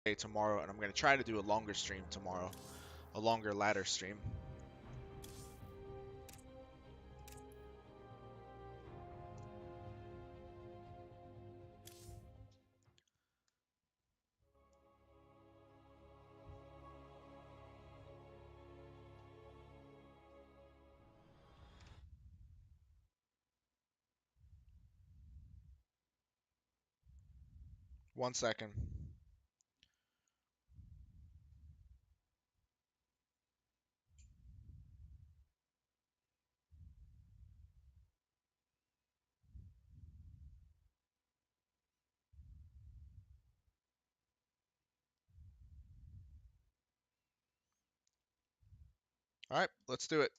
tomorrow, and I'm going to try to do a longer stream tomorrow, a longer ladder stream. One second. All right, let's do it.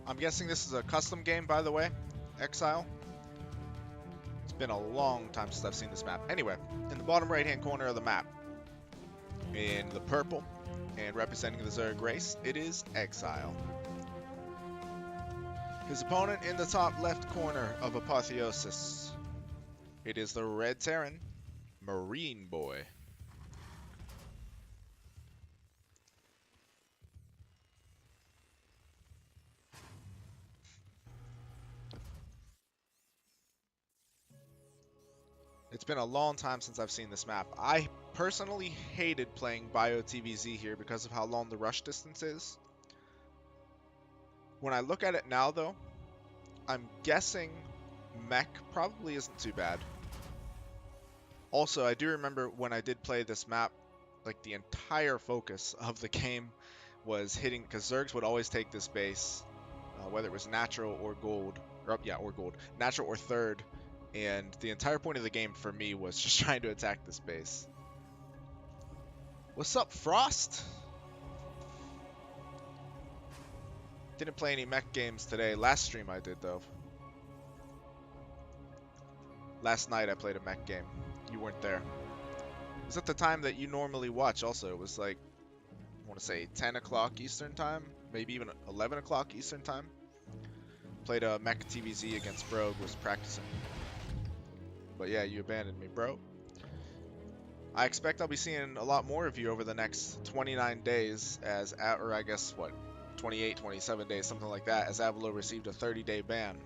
I'm guessing this is a custom game, by the way, Exile. It's been a long time since I've seen this map. Anyway, in the bottom right-hand corner of the map, in the purple, and representing the Zerg race, it is Exile. His opponent in the top left corner of Apotheosis, it is the Red Terran, Marineboy. It's been a long time since I've seen this map. I personally hated playing BioTVZ here because of how long the rush distance is. When I look at it now, though, I'm guessing mech probably isn't too bad. Also, I do remember when I did play this map, like the entire focus of the game was hitting, because Zergs would always take this base, whether it was natural or gold, or gold, natural or third. And the entire point of the game for me was just trying to attack this base. What's up, Frost? Didn't play any mech games today. Last stream I did, though. Last night I played a mech game. You weren't there. It was at the time that you normally watch also. It was like, I want to say 10 o'clock Eastern time. Maybe even 11 o'clock Eastern time. Played a mech TVZ against Brogue. Was practicing. But yeah, you abandoned me, bro. I expect I'll be seeing a lot more of you over the next 29 days as, or I guess, what, 28, 27 days, something like that, as Avalo received a 30-day ban.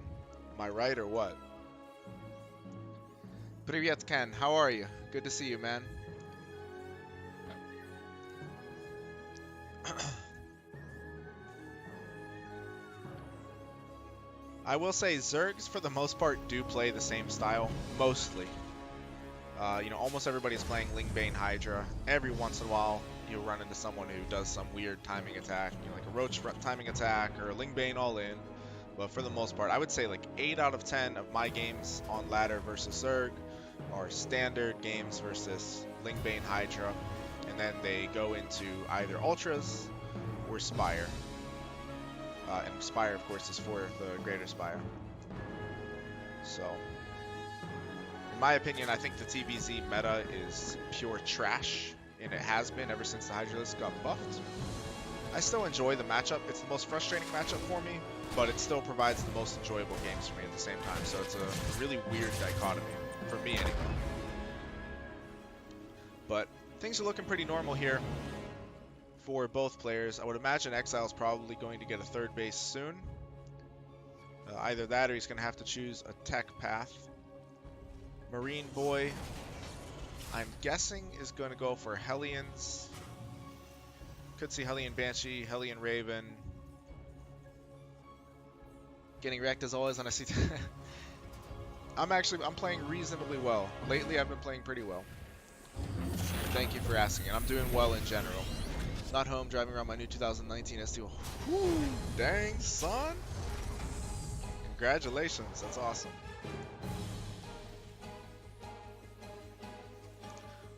Am I right or what? Privyet Ken, how are you? Good to see you, man. I will say Zergs, for the most part, do play the same style, mostly. You know, almost everybody's playing Lingbane Hydra. Every once in a while, you'll run into someone who does some weird timing attack, you know, like a Roach timing attack or a Lingbane all-in. But for the most part, I would say like 8 out of 10 of my games on ladder versus Zerg are standard games versus Lingbane Hydra. And then they go into either Ultras or Spire. And Spire, of course, is for the Greater Spire. So, in my opinion, I think the TVZ meta is pure trash, and it has been ever since the Hydralisk got buffed. I still enjoy the matchup. It's the most frustrating matchup for me, but it still provides the most enjoyable games for me at the same time. So it's a really weird dichotomy, for me anyway. But things are looking pretty normal here for both players. I would imagine Exile's probably going to get a third base soon. Either that or he's going to have to choose a tech path. Marineboy, I'm guessing, is going to go for Hellions. Could see Hellion Banshee, Hellion Raven. Getting wrecked as always on a CT. I'm playing reasonably well. Lately I've been playing pretty well. Thank you for asking, and I'm doing well in general. Not home, driving around my new 2019 S2. Whoo, dang, son. Congratulations, that's awesome.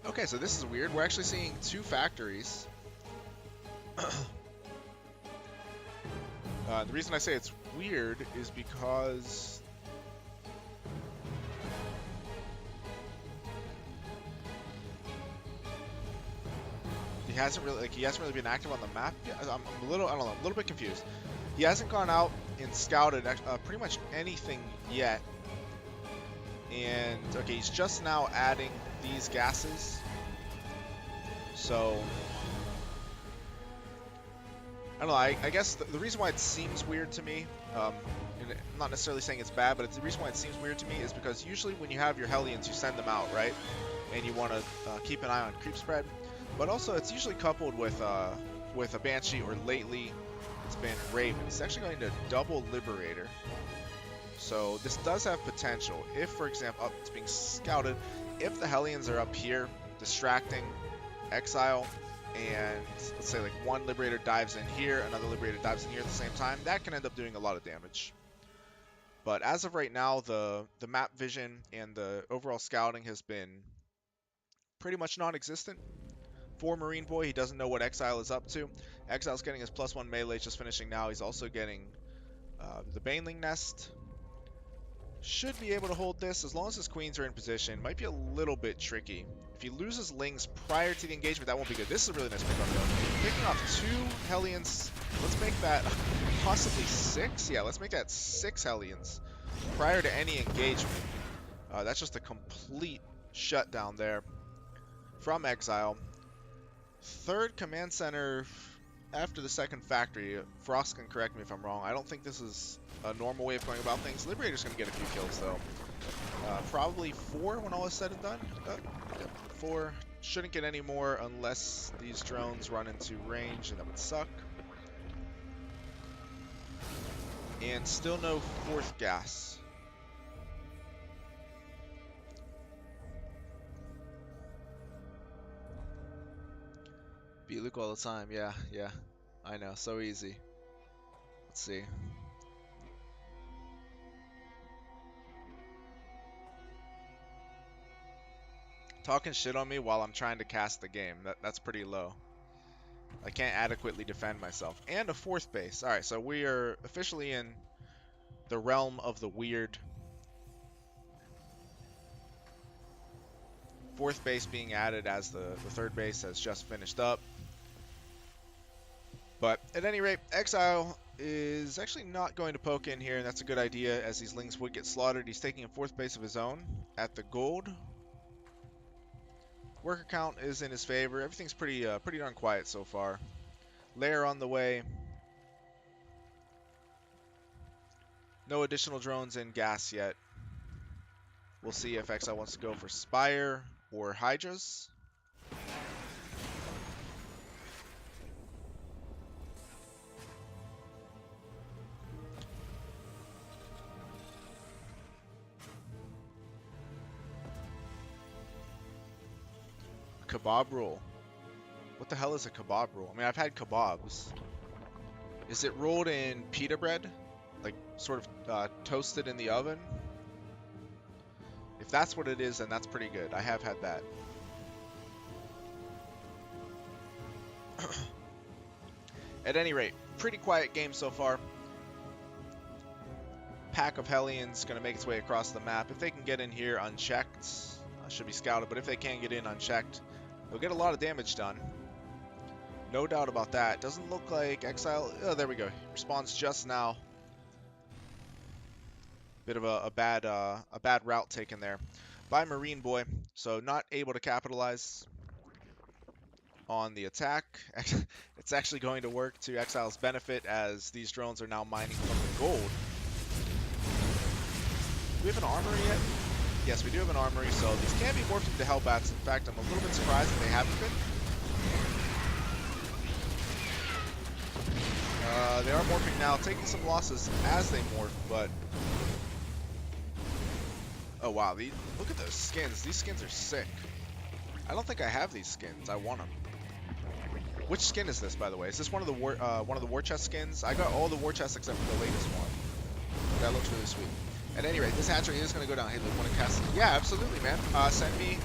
Okay, so this is weird. We're actually seeing 2 factories. The reason I say it's weird is because he hasn't really been active on the map yet. I'm a little bit confused. He hasn't gone out and scouted pretty much anything yet And, okay, he's just now adding these gases. So, I don't know, I guess the reason why it seems weird to me, and I'm not necessarily saying it's bad, but the reason why it seems weird to me is because usually when you have your Hellions, you send them out, right? And you want to keep an eye on creep spread. But also, it's usually coupled with a Banshee, or lately, it's been Raven. It's actually going to double Liberator. So this does have potential. If, for example, it's being scouted, if the Hellions are up here, distracting Exile, and let's say like one Liberator dives in here, another Liberator dives in here at the same time, that can end up doing a lot of damage. But as of right now, the map vision and the overall scouting has been pretty much non-existent. For Marineboy, he doesn't know what Exile is up to. Exile's getting his +1 melee, just finishing now. He's also getting the Baneling Nest. Should be able to hold this as long as his queens are in position. Might be a little bit tricky. If he loses Lings prior to the engagement, that won't be good. This is a really nice pickup though. Picking off 2 Hellions. Let's make that possibly 6. Yeah, let's make that 6 Hellions prior to any engagement. That's just a complete shutdown there from Exile. Third command center after the second factory. Frost can correct me if I'm wrong. I don't think this is a normal way of going about things. Liberator's going to get a few kills though. Probably 4 when all is said and done. Yep, 4. Shouldn't get any more unless these drones run into range, and that would suck. And still no 4th gas. Beat Luke all the time. Yeah. I know. So easy. Let's see. Talking shit on me while I'm trying to cast the game. That's pretty low. I can't adequately defend myself. And a 4th base. Alright, so we are officially in the realm of the weird. 4th base being added as the 3rd base has just finished up. But at any rate, Exile is actually not going to poke in here, and that's a good idea as these Lings would get slaughtered. He's taking a 4th base of his own at the gold. Worker count is in his favor. Everything's pretty darn quiet so far. Lair on the way. No additional drones in gas yet. We'll see if Exile wants to go for Spire or Hydras. Kebab roll. What the hell is a kebab roll? I mean, I've had kebabs. Is it rolled in pita bread? Like, sort of toasted in the oven? If that's what it is, then that's pretty good. I have had that. At any rate, pretty quiet game so far. Pack of Hellions going to make its way across the map. If they can get in here unchecked, should be scouted, but if they can't get in unchecked, they'll get a lot of damage done. No doubt about that. Doesn't look like Exile... Oh, there we go. Responds just now. Bit of a bad route taken there by Marineboy. So not able to capitalize on the attack. It's actually going to work to Exile's benefit as these drones are now mining from the gold. Do we have an armory yet? Yes, we do have an armory, so these can be morphed into Hellbats. In fact, I'm a little bit surprised that they haven't been. They are morphing now, taking some losses as they morph, but... Oh wow, look at those skins. These skins are sick. I don't think I have these skins. I want them. Which skin is this, by the way? Is this one of the war chest skins? I got all the war chests except for the latest one. That looks really sweet. At any rate, this hatchery is going to go down. Hey, Luke, want to cast it? Yeah, absolutely, man. Send me,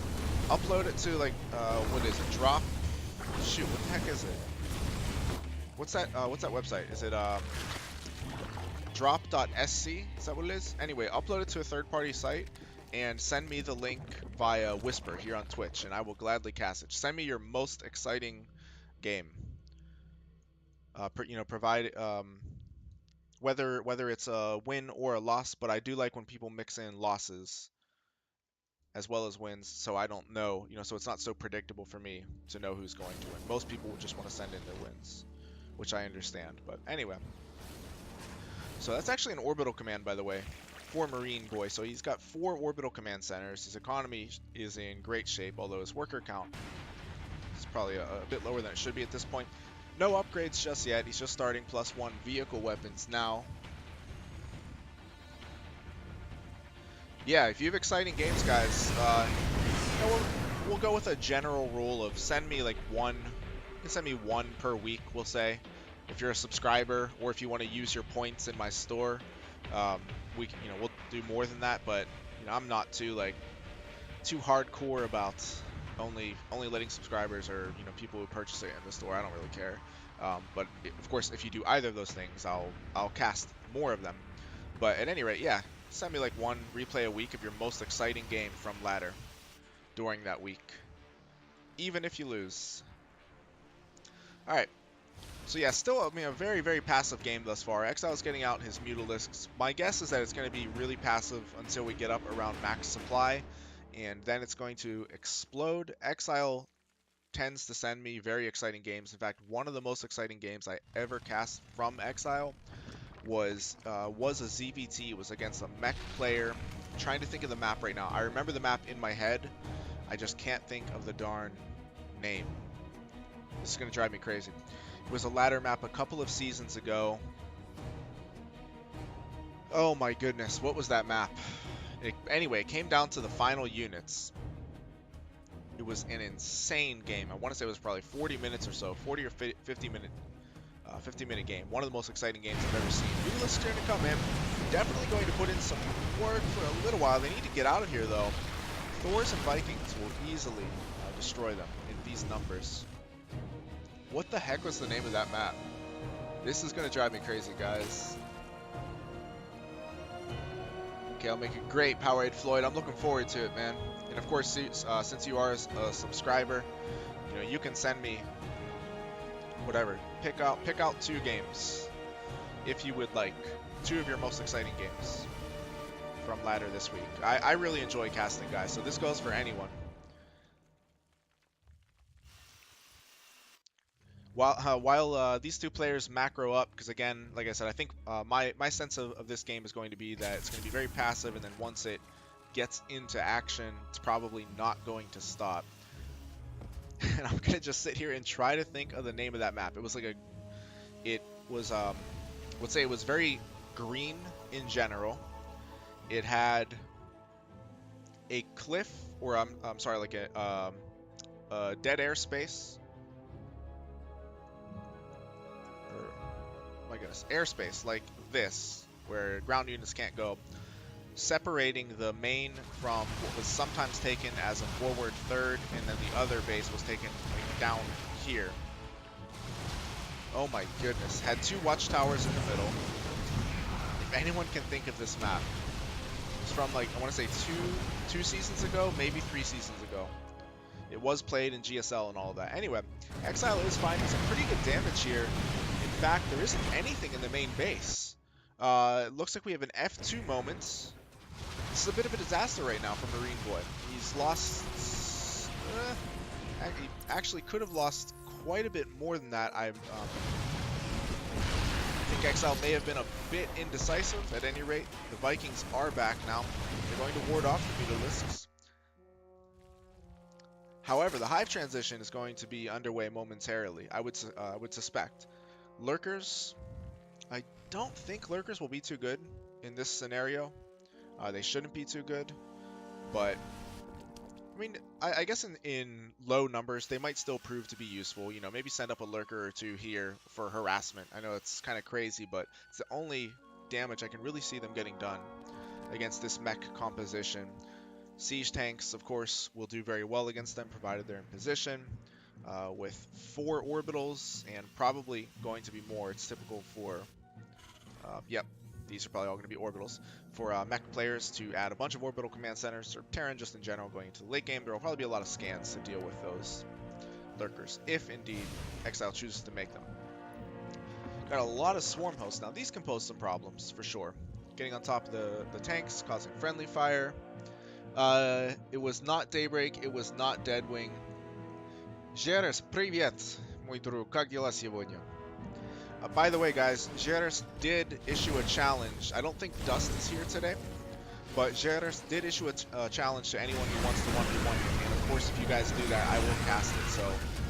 upload it to, like, what is it? Drop? Shoot, what the heck is it? What's that website? Is it, drop.sc? Is that what it is? Anyway, upload it to a third-party site and send me the link via Whisper here on Twitch, and I will gladly cast it. Send me your most exciting game. Provide whether it's a win or a loss, but I do like when people mix in losses as well as wins, so I don't know, so it's not so predictable for me to know who's going to win. Most people just want to send in their wins, which I understand. But anyway, so that's actually an orbital command, by the way, for Marineboy. So he's got 4 orbital command centers. His economy is in great shape, although his worker count is probably a bit lower than it should be at this point. No upgrades just yet. He's just starting +1 vehicle weapons now. Yeah, if you have exciting games, guys, we'll go with a general rule of send me like one. You can send me 1 per week, we'll say. If you're a subscriber, or if you want to use your points in my store, we'll do more than that. But I'm not too hardcore about only letting subscribers or people who purchase it in the store. I don't really care. But of course, if you do either of those things, I'll cast more of them. But at any rate, yeah, send me like 1 replay a week of your most exciting game from ladder during that week, even if you lose. All right. So yeah, still, a very, very passive game thus far. Exile's getting out his Mutalisks. My guess is that it's going to be really passive until we get up around max supply, and then it's going to explode. Exile tends to send me very exciting games. In fact, one of the most exciting games I ever cast from Exile was a ZvT. It was against a mech player. I'm trying to think of the map right now. I remember the map in my head. I just can't think of the darn name. This is going to drive me crazy. It was a ladder map a couple of seasons ago. Oh my goodness, what was that map? Anyway, it came down to the final units. It was an insane game. I want to say it was probably 40 minutes or so, 40 or 50 minute game. One of the most exciting games I've ever seen. Mutalisks turn to come in. Definitely going to put in some work for a little while. They need to get out of here though. Thors and Vikings will easily destroy them in these numbers. What the heck was the name of that map? This is going to drive me crazy, guys. Okay, I'll make it great, Powerade Floyd. I'm looking forward to it, man. And of course, since you are a subscriber, you can send me whatever. Pick out 2 games, if you would like. 2 of your most exciting games from ladder this week. I really enjoy casting, guys, so this goes for anyone. While these 2 players macro up, because again, like I said, I think my sense of this game is going to be that it's going to be very passive, and then once it gets into action, it's probably not going to stop. And I'm going to just sit here and try to think of the name of that map. It was let's say it was very green in general. It had a cliff, or I'm sorry, like a dead airspace. My goodness, airspace like this, where ground units can't go, separating the main from what was sometimes taken as a forward third, and then the other base was taken like down here. Oh my goodness, had 2 watchtowers in the middle. If anyone can think of this map, it's from like, I want to say two seasons ago, maybe 3 seasons ago. It was played in GSL and all of that. Anyway, Exile is finding some pretty good damage here. In fact, there isn't anything in the main base. It looks like we have an F2 moment. This is a bit of a disaster right now for Marineboy. He's lost... he actually could have lost quite a bit more than that. I think Exile may have been a bit indecisive. At any rate, the Vikings are back now. They're going to ward off the Mutalisks. However, the Hive transition is going to be underway momentarily, I would suspect. Lurkers, I don't think Lurkers will be too good in this scenario. They shouldn't be too good, but I mean, I guess in low numbers they might still prove to be useful. Maybe send up a Lurker or 2 here for harassment. I know it's kind of crazy, but it's the only damage I can really see them getting done against this mech composition. Siege tanks, of course, will do very well against them, provided they're in position. With 4 orbitals, and probably going to be more. It's typical for, yep, these are probably all going to be orbitals. For mech players to add a bunch of orbital command centers, or Terran just in general going into the late game, there will probably be a lot of scans to deal with those Lurkers, if indeed Exile chooses to make them. Got a lot of swarm hosts now. These can pose some problems, for sure. Getting on top of the tanks, causing friendly fire. It was not Daybreak. It was not Deadwing. Jerez, привет, мой друг. Как дела сегодня? By the way, guys, Jerez did issue a challenge. I don't think Dust is here today, but Jerez did issue a challenge to anyone who wants to 1v1 me. And of course, if you guys do that, I will cast it. So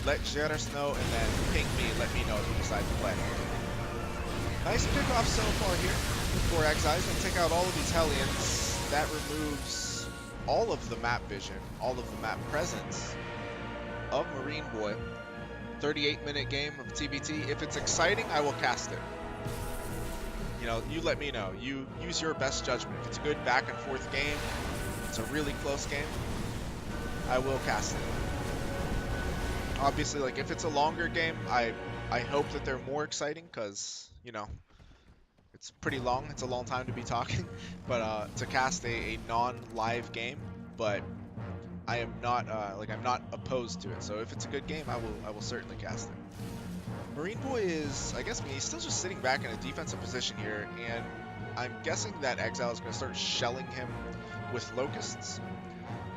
let Jerez know and then ping me and let me know if you decide to play. Nice pickoff so far here for Exile. He's going to take out all of these Hellions. That removes all of the map vision, all of the map presence of Marineboy. 38-minute game of ZvT. If it's exciting, I will cast it. You know, you let me know. You use your best judgment. If it's a good back and forth game, it's a really close game, I will cast it. Obviously, like if it's a longer game, I hope that they're more exciting because, you know, it's pretty long. It's a long time to be talking, but to cast a non-live game, but I am not I'm not opposed to it. So if it's a good game, I will certainly cast it. Marineboy is, I guess, he's still just sitting back in a defensive position here, and I'm guessing that Exile is going to start shelling him with Locusts.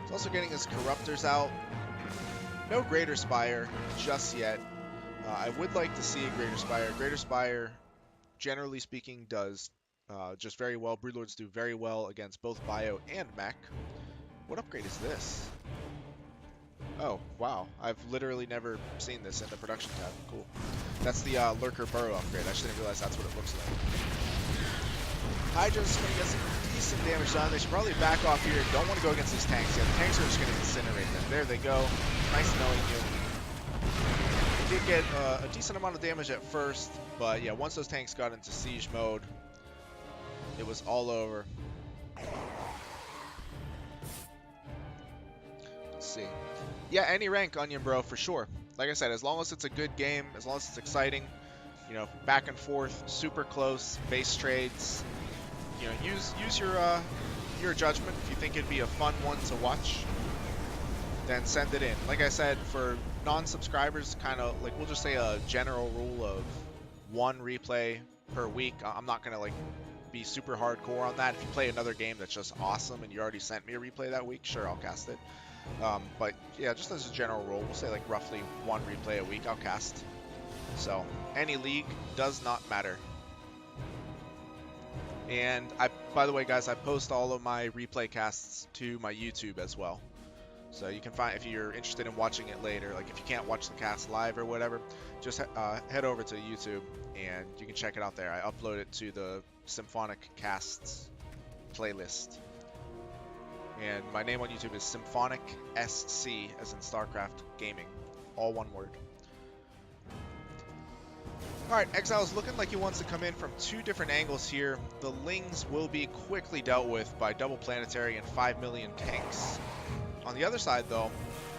He's also getting his Corruptors out. No Greater Spire just yet. I would like to see a Greater Spire. Greater Spire, generally speaking, does just very well. Broodlords do very well against both Bio and Mech. What upgrade is this? Oh, wow. I've literally never seen this in the production tab. Cool. That's the Lurker Burrow upgrade. I just didn't realize that's what it looks like. Hydra's going to get some decent damage done. They should probably back off here. Don't want to go against these tanks yet. The tanks are just going to incinerate them. There they go. Nice knowing you. They did get a decent amount of damage at first, but yeah, once those tanks got into siege mode, it was all over. Let's see. Yeah, any rank, Onion Bro, for sure. Like I said, as long as it's a good game, as long as it's exciting, you know, back and forth, super close, base trades, you know, use your judgment. If you think it'd be a fun one to watch, then send it in. Like I said, for non-subscribers, kind of like, we'll just say a general rule of 1 replay per week. I'm not gonna like be super hardcore on that. If you play another game that's just awesome and you already sent me a replay that week, sure, I'll cast it. But yeah, just as a general rule, we'll say like roughly 1 replay a week I'll cast. So any league does not matter. And by the way, guys, I post all of my replay casts to my YouTube as well. So you can find, if you're interested in watching it later, like if you can't watch the cast live or whatever, just head over to YouTube and you can check it out there. I upload it to the SymphoniC casts playlist. And my name on YouTube is SymphoniCsc, as in StarCraft Gaming. All one word. Alright, Exile is looking like he wants to come in from 2 different angles here. The Lings will be quickly dealt with by double planetary and 5 million tanks. On the other side, though,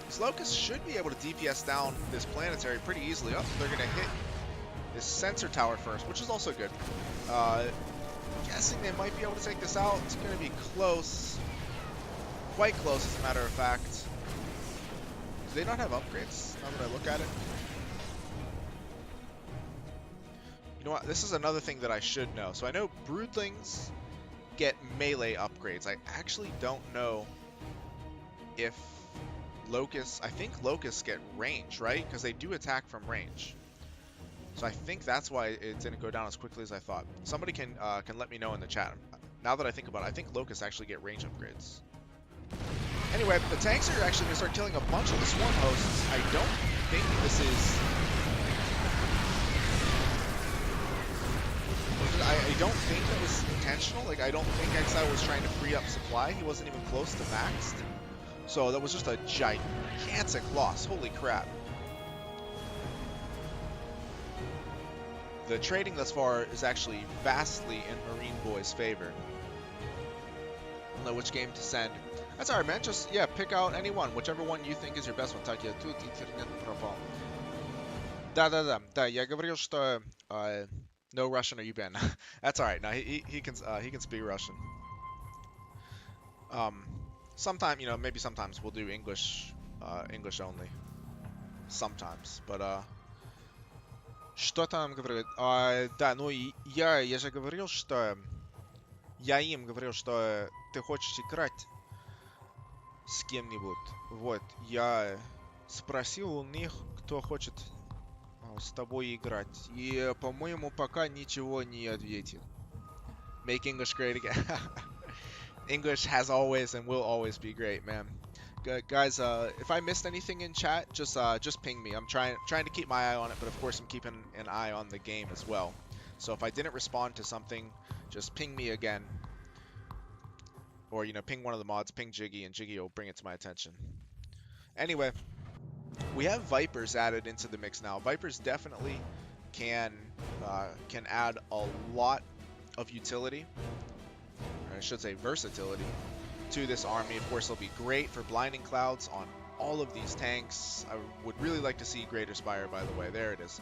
these Locusts should be able to DPS down this planetary pretty easily. Oh, they're going to hit this sensor tower first, which is also good. Guessing they might be able to take this out. It's going to be close. Quite close, as a matter of fact. Do they not have upgrades, now that I look at it? You know what? This is another thing that I should know. So I know Broodlings get melee upgrades. I actually don't know if Locusts... I think Locusts get range, right? Because they do attack from range. So I think that's why it didn't go down as quickly as I thought. Somebody can let me know in the chat. Now that I think about it, I think Locusts actually get range upgrades. Anyway, the tanks are actually going to start killing a bunch of the swarm hosts. I don't think this is... I don't think that was intentional. Like, I don't think Exile was trying to free up supply. He wasn't even close to maxed. So that was just a gigantic loss. Holy crap. The trading thus far is actually vastly in Marineboy's favor. I don't know which game to send. That's alright, man. Just, yeah, pick out any one. Whichever one you think is your best one. Так, я тут интернет пропал. Да, я говорил, что no Russian or you Ben. That's alright. No, he can speak Russian. Sometime, you know, maybe sometimes we'll do English only. Sometimes, but что там говорит? Да, ну я же говорил, что я им говорил, что ты хочешь играть. с кем-нибудь. Вот, я спросил у них, кто хочет с тобой играть. И, по-моему, пока ничего не ответил. Make English great again. English has always and will always be great, man. Guys, if I missed anything in chat, just ping me. I'm trying to keep my eye on it, but of course I'm keeping an eye on the game as well. So if I didn't respond to something, just ping me again. Or, ping one of the mods, ping Jiggy, and Jiggy will bring it to my attention. Anyway, we have Vipers added into the mix now. Vipers definitely can add a lot of utility, or I should say versatility, to this army. Of course, it'll be great for blinding clouds on all of these tanks. I would really like to see Greater Spire, by the way. There it is.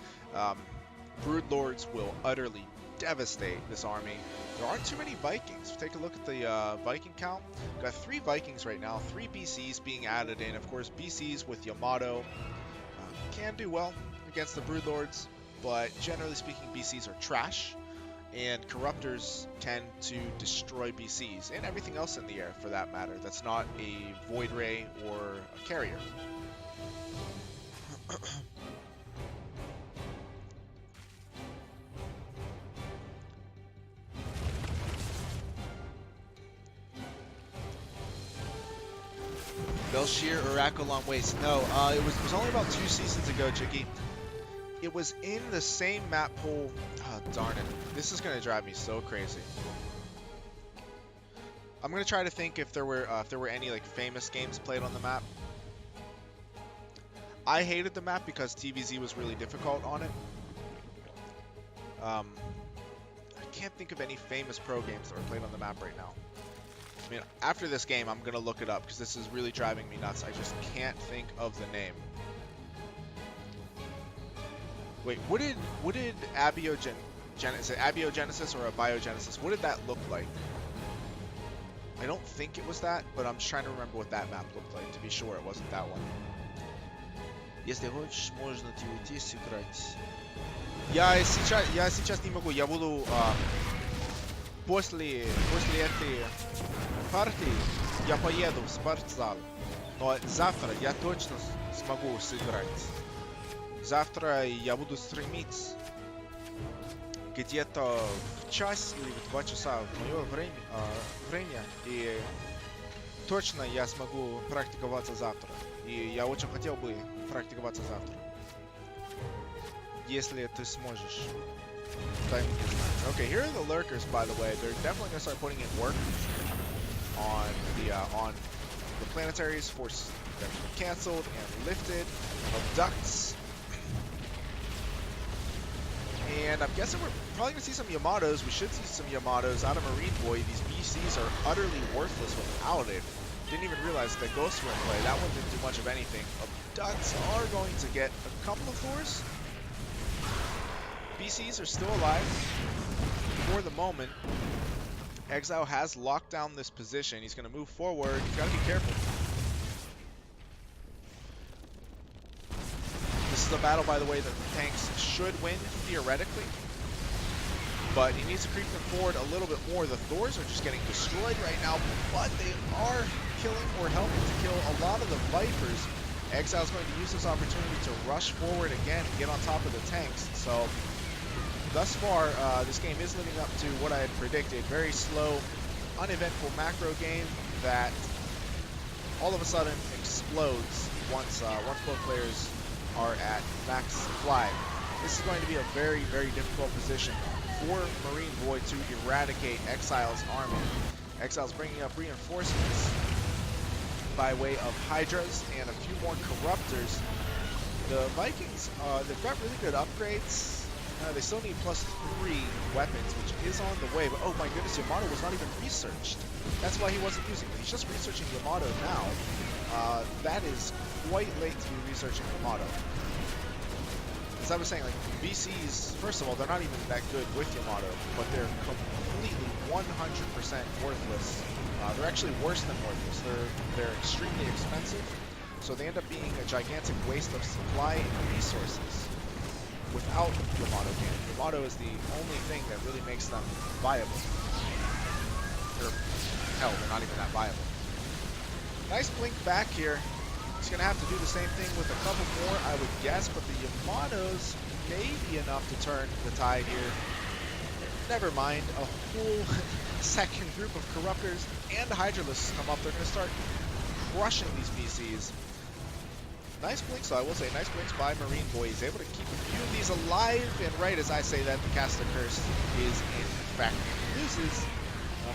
Broodlords will utterly devastate this army. There aren't too many Vikings. Take a look at the Viking count. We've got 3 Vikings right now, 3 BCs being added in. Of course, BCs with Yamato can do well against the Broodlords, but generally speaking, BCs are trash, and Corruptors tend to destroy BCs, and everything else in the air, for that matter. That's not a Void Ray or a carrier. Belshir Oracle on Waste. No, it was only about 2 seasons ago, Jiggy. It was in the same map pool. Oh, darn it. This is going to drive me so crazy. I'm going to try to think if there were any like famous games played on the map. I hated the map because TVZ was really difficult on it. I can't think of any famous pro games that were played on the map right now. I mean, after this game, I'm going to look it up because this is really driving me nuts. I just can't think of the name. Wait, what did abiogenesis or abiogenesis? What did that look like? I don't think it was that, but I'm just trying to remember what that map looked like to be sure it wasn't that one. Если хочешь, можно ZvT сыграть. Я сейчас не могу. Я буду после этой партии я поеду в спортзал. Но завтра я точно смогу сыграть. Завтра я буду стримить где-то в час или в 2 часа в мое время, и точно я смогу практиковаться завтра. И я очень хотел бы практиковаться завтра. Если ты сможешь, дай мне знать. Okay, here are the lurkers, by the way. They're definitely going to start putting in work on the planetaries. Forces that have been canceled and lifted. Abducts. And I'm guessing we're probably going to see some Yamatos. We should see some Yamatos out of Marineboy. These BCs are utterly worthless without it. Didn't even realize that Ghosts were in play. That one didn't do much of anything. Abducts are going to get a couple of Thors. BCs are still alive for the moment. Exile has locked down this position. He's going to move forward. He's got to be careful. This is a battle, by the way, that the tanks should win, theoretically. But he needs to creep them forward a little bit more. The Thors are just getting destroyed right now, but they are killing or helping to kill a lot of the Vipers. Exile's going to use this opportunity to rush forward again and get on top of the tanks. So, thus far, this game is living up to what I had predicted. Very slow, uneventful macro game that all of a sudden explodes once both players are at max supply. This is going to be a very, very difficult position for Marineboy to eradicate Exile's army. Exile's bringing up reinforcements by way of Hydras and a few more Corruptors. The Vikings, they've got really good upgrades. They still need +3 weapons, which is on the way. But oh my goodness, Yamato was not even researched. That's why he wasn't using it. He's just researching Yamato now. That is quite late to be researching Yamato. As I was saying, like, BCs, first of all, they're not even that good with Yamato, but they're completely 100% worthless. They're actually worse than worthless. They're extremely expensive, so they end up being a gigantic waste of supply and resources without Yamato cannon. Yamato is the only thing that really makes them viable. Or, hell, they're not even that viable. Nice blink back here. He's going to have to do the same thing with a couple more, I would guess, but the Yamatos may be enough to turn the tide here. Never mind, a whole second group of Corruptors and Hydralisks come up. They're going to start crushing these PCs. Nice blinks, though, I will say. Nice blinks by Marineboy. He's able to keep a few of these alive, and right as I say that, the Caster Curse is in fact loses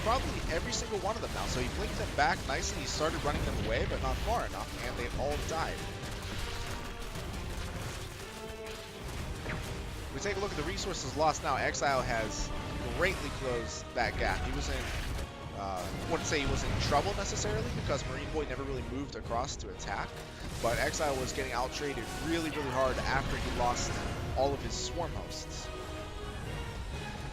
probably every single one of them now. So he blinked them back nicely. He started running them away, but not far enough, and they all died. We take a look at the resources lost now. Exile has greatly closed that gap. He was in, I wouldn't say he was in trouble necessarily, because Marineboy never really moved across to attack, but Exile was getting out-traded really, really hard after he lost all of his swarm hosts.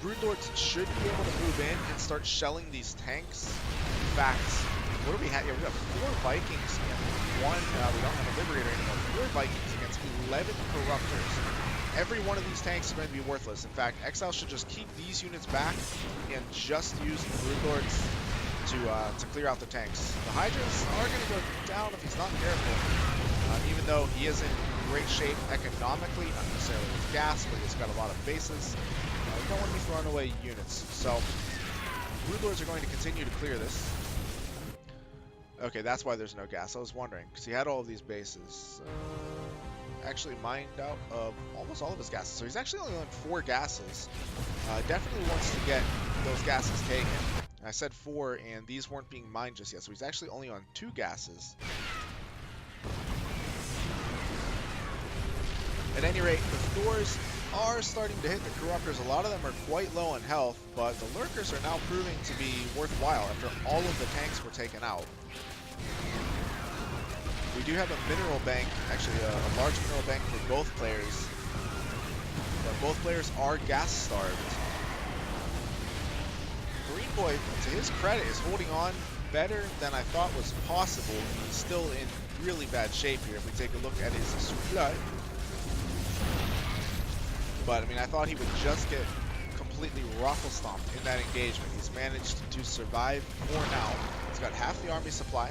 Broodlords should be able to move in and start shelling these tanks. In fact, what do we have? Yeah, we got 4 Vikings and 1, we don't have a Liberator anymore. 4 Vikings against 11 Corruptors. Every one of these tanks is going to be worthless. In fact, Exile should just keep these units back and just use the Broodlords to clear out the tanks. The Hydras are going to go down if he's not careful. Even though he is in great shape economically, not necessarily with gas, but he's got a lot of bases. We don't want to be throwing away units. So, Broodlords are going to continue to clear this. Okay, that's why there's no gas. I was wondering, because he had all of these bases. Actually mined out of almost all of his gases. So he's actually only on 4 gases. Definitely wants to get those gases taken. I said 4, and these weren't being mined just yet. So he's actually only on 2 gases. At any rate, the Thors are starting to hit the Corruptors. A lot of them are quite low in health, but the Lurkers are now proving to be worthwhile after all of the tanks were taken out. We do have a mineral bank, actually a large mineral bank for both players. But both players are gas starved. Marineboy, to his credit, is holding on better than I thought was possible. He's still in really bad shape here if we take a look at his supply. But, I mean, I thought he would just get completely ruffle-stomped in that engagement. He's managed to survive more now. He's got half the army supply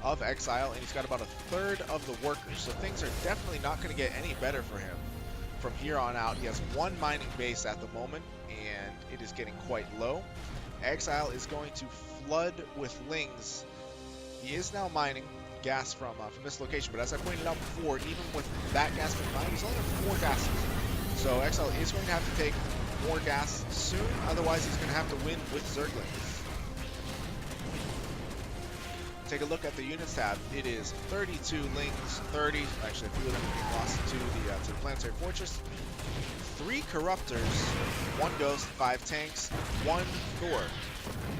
of Exile, and he's got about 1/3 of the workers. So things are definitely not going to get any better for him from here on out. He has 1 mining base at the moment, and it is getting quite low. Exile is going to flood with lings. He is now mining gas from this location, but as I pointed out before, even with that gas being mined, he's only on 4 gases. So Exile is going to have to take more gas soon, otherwise he's going to have to win with Zerglings. Take a look at the units tab. It is 32 lings, 30, actually a few of them being lost to the Planetary Fortress, 3 Corruptors, 1 Ghost, 5 tanks, 1 Thor.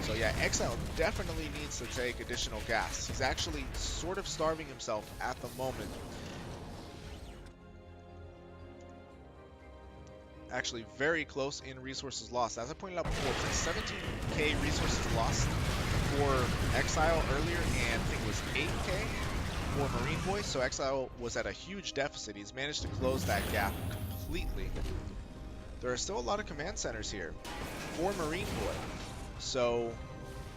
So yeah, Exile definitely needs to take additional gas. He's actually sort of starving himself at the moment. Actually very close in resources lost. As I pointed out before, it's like 17k resources lost for Exile earlier, and I think it was 8k for Marineboy. So Exile was at a huge deficit. He's managed to close that gap completely. There are still a lot of command centers here for Marineboy. So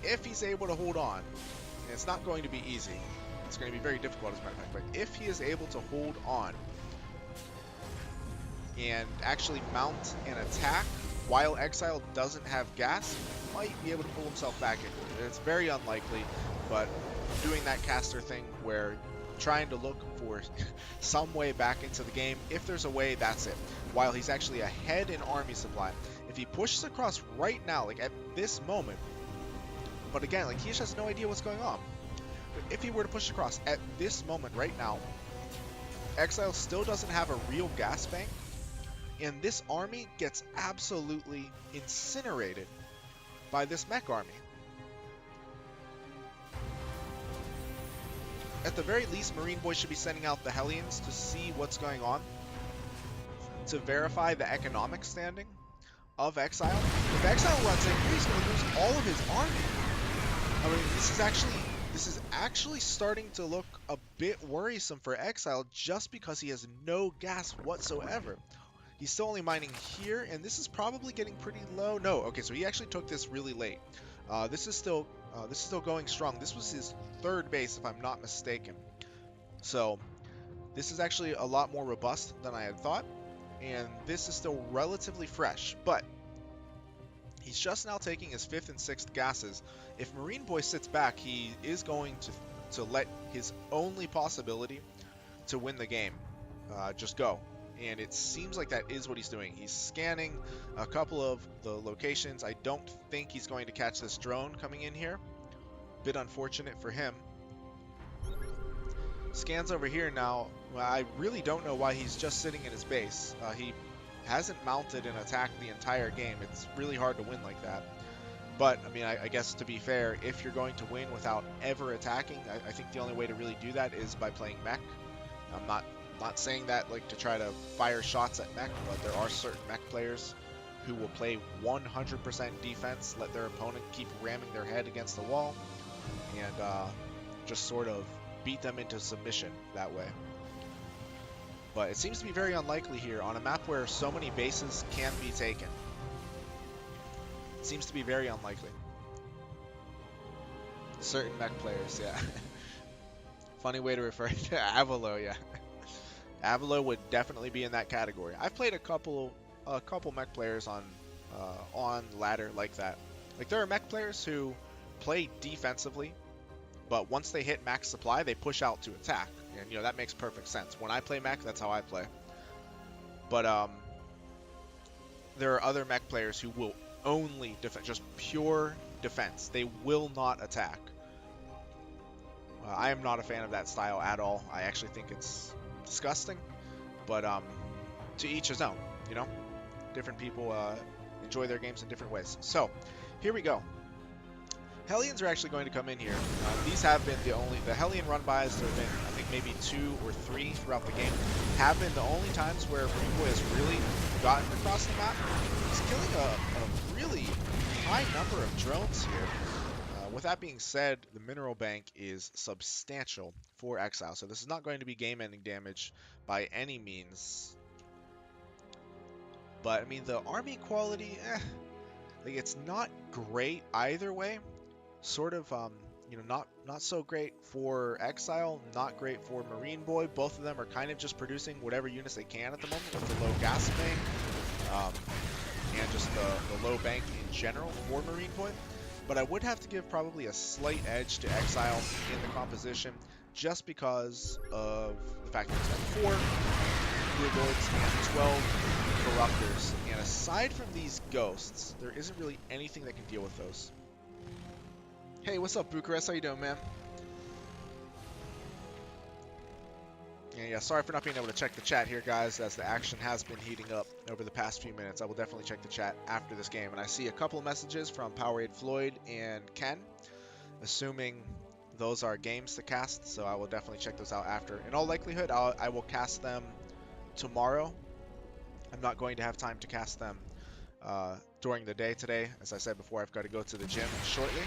if he's able to hold on, and it's not going to be easy, it's going to be very difficult as a matter of fact, but if he is able to hold on and actually mount an attack while Exile doesn't have gas, he might be able to pull himself back into it. It's very unlikely, but doing that caster thing where trying to look for some way back into the game, if there's a way, that's it. While he's actually ahead in army supply, if he pushes across right now, like at this moment, but again, like he just has no idea what's going on. But if he were to push across at this moment right now, Exile still doesn't have a real gas bank, and this army gets absolutely incinerated by this mech army. At the very least, Marineboy should be sending out the Hellions to see what's going on, to verify the economic standing of Exile. If Exile runs in, he's going to lose all of his army. I mean, this is actually starting to look a bit worrisome for Exile, just because he has no gas whatsoever. He's still only mining here, and this is probably getting pretty low. No, okay, so he actually took this really late. This is still This is still going strong. This was his third base, if I'm not mistaken. So this is actually a lot more robust than I had thought, and this is still relatively fresh, but he's just now taking his 5th and 6th gases. If Marineboy sits back, he is going to let his only possibility to win the game just go. And it seems like that is what he's doing. He's scanning a couple of the locations. I don't think he's going to catch this drone coming in here. Bit unfortunate for him. Scans over here now. I really don't know why he's just sitting in his base. He hasn't mounted an attack the entire game. It's really hard to win like that. But, I mean, I guess to be fair, if you're going to win without ever attacking, I think the only way to really do that is by playing mech. I'm not saying that like to try to fire shots at mech, but there are certain mech players who will play 100% defense, let their opponent keep ramming their head against the wall, and just sort of beat them into submission that way. But it seems to be very unlikely here on a map where so many bases can be taken. It seems to be very unlikely. Certain mech players, yeah. Funny way to refer to Avalo, yeah. Avalo would definitely be in that category. I've played a couple mech players on ladder like that. Like there are mech players who play defensively, but once they hit max supply, they push out to attack, and you know that makes perfect sense. When I play mech, that's how I play. But there are other mech players who will only defend, just pure defense. They will not attack. I am not a fan of that style at all. I actually think it's disgusting, but to each his own, you know. Different people enjoy their games in different ways. So here we go. Hellions are actually going to come in here. These have been the Hellion run-bys. There have been, I think, maybe 2 or 3 throughout the game. Have been the only times where Marineboy has really gotten across the map. He's killing a really high number of drones here. With that being said, the mineral bank is substantial for Exile, so this is not going to be game-ending damage by any means. But I mean, the army quality, like it's not great either way. Sort of, you know, not so great for Exile, not great for Marineboy. Both of them are kind of just producing whatever units they can at the moment with the low gas bank, and just the low bank in general for Marineboy. But I would have to give probably a slight edge to Exile in the composition, just because of the fact that he's got 4 Blue Lords and 12 Corruptors. And aside from these ghosts, there isn't really anything that can deal with those. Hey, what's up, Bucharest? How you doing, man? Yeah, sorry for not being able to check the chat here, guys, as the action has been heating up over the past few minutes. I will definitely check the chat after this game. And I see a couple of messages from Powerade Floyd and Ken, assuming those are games to cast, so I will definitely check those out after. In all likelihood, I will cast them tomorrow. I'm not going to have time to cast them during the day today. As I said before, I've got to go to the gym shortly.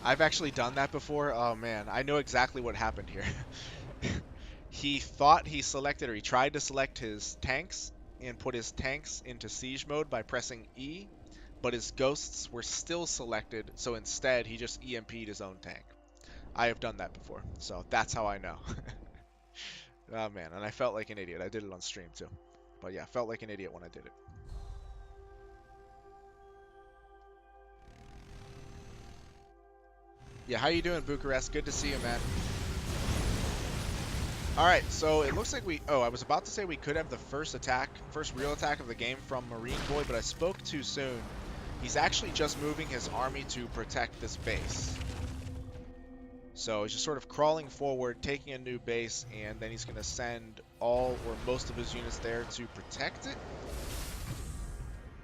I've actually done that before. Oh man, I know exactly what happened here. He thought he selected, or he tried to select his tanks and put his tanks into siege mode by pressing E, but his ghosts were still selected, so instead he just EMP'd his own tank. I have done that before, so that's how I know. Oh man, and I felt like an idiot. I did it on stream too. But yeah, felt like an idiot when I did it. Yeah, how you doing, Bucharest? Good to see you, man. Alright, so it looks like I was about to say we could have the first real attack of the game from Marineboy, but I spoke too soon. He's actually just moving his army to protect this base. So he's just sort of crawling forward, taking a new base, and then he's going to send all or most of his units there to protect it.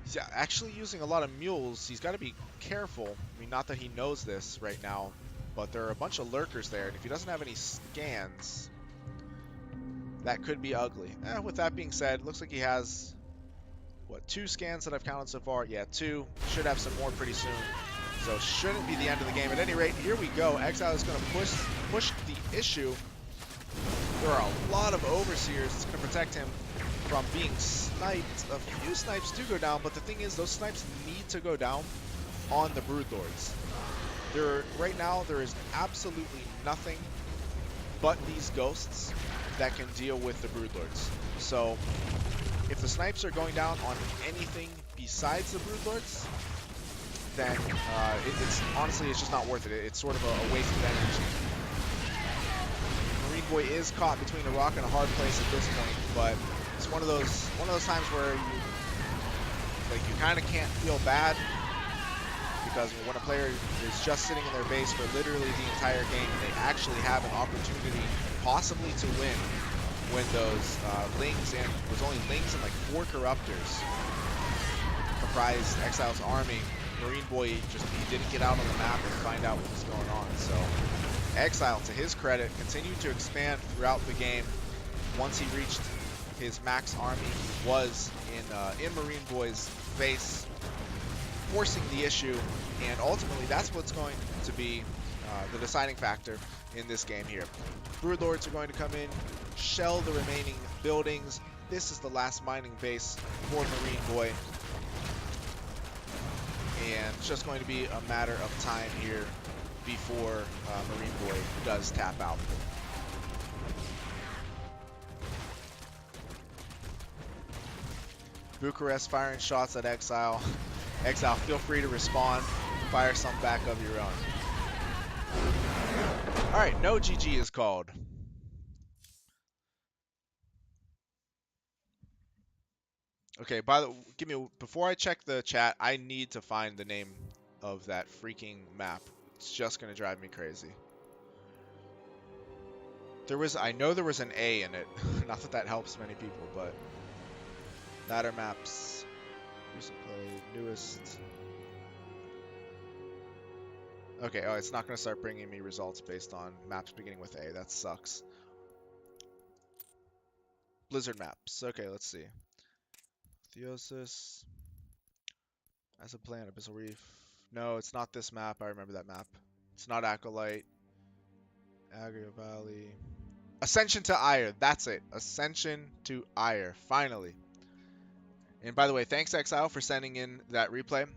He's actually using a lot of mules. He's got to be careful. I mean, not that he knows this right now, but there are a bunch of lurkers there, and if he doesn't have any scans, that could be ugly. With that being said, looks like he has, what, 2 scans that I've counted so far? Yeah, 2. Should have some more pretty soon. So shouldn't be the end of the game. At any rate, here we go. Exile is going to push the issue. There are a lot of overseers. It's going to protect him from being sniped. A few snipes do go down, but the thing is, those snipes need to go down on the Broodlords. Right now, there is absolutely nothing but these ghosts that can deal with the Broodlords. So, if the snipes are going down on anything besides the Broodlords, then it's honestly, it's just not worth it. It's sort of a waste of energy. Marineboy is caught between a rock and a hard place at this point, but it's one of those times where you kind of can't feel bad, because when a player is just sitting in their base for literally the entire game, they actually have an opportunity possibly to win when those Lings, and there's only Lings and like 4 Corruptors comprised Exile's army. Marineboy he didn't get out on the map and find out what was going on. So Exile, to his credit, continued to expand throughout the game. Once he reached his max army, he was in Marineboy's face, forcing the issue, and ultimately that's what's going to be the deciding factor in this game here. Broodlords are going to come in, shell the remaining buildings. This is the last mining base for Marineboy, and it's just going to be a matter of time here before Marineboy does tap out. Bucharest firing shots at Exile. Exile, feel free to respond. Fire some back of your own. Alright, no GG is called. Okay, before I check the chat, I need to find the name of that freaking map. It's just gonna drive me crazy. I know there was an A in it. Not that that helps many people, but ladder maps, recent play, newest. Okay, oh, it's not gonna start bringing me results based on maps beginning with A. That sucks. Blizzard maps. Okay, let's see. Theosis. As a plan, Abyssal Reef. No, it's not this map. I remember that map. It's not Acolyte. Agria Valley. Ascension to Ire. That's it. Ascension to Ire. Finally. And by the way, thanks Exile for sending in that replay.